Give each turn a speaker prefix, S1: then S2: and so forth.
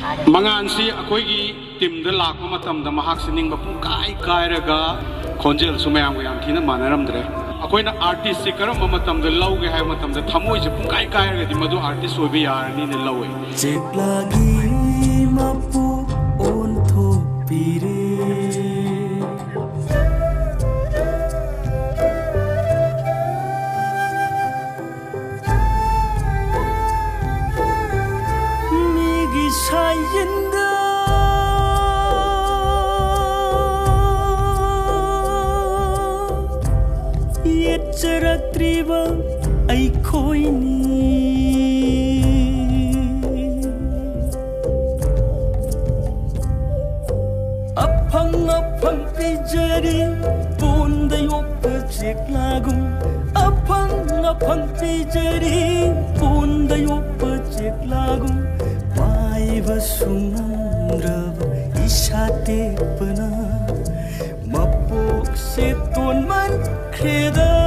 S1: मंगानसी अखोइगी टीमदा लाकपा मतमदा महाकसे निंगबा पुंकाई कायरगा खोंजेल सुमयाम याम थीना मानरमद्रे अखोइना आर्टिस्ट से करम मतमदा लौगे हाय मतमदा थमोइसे पुंकाई कायरगदि मदु आर्टिस्ट ओइबे यारनी ने लौए
S2: चेकलागी मपु ओंथो पीरे Sayenda Yetcharatriba Aikoini Apang pijari Punda yopa ceklagum Apang pijari Punda yopa ceklagum Sungrab ishate pena mapok se ton man kreda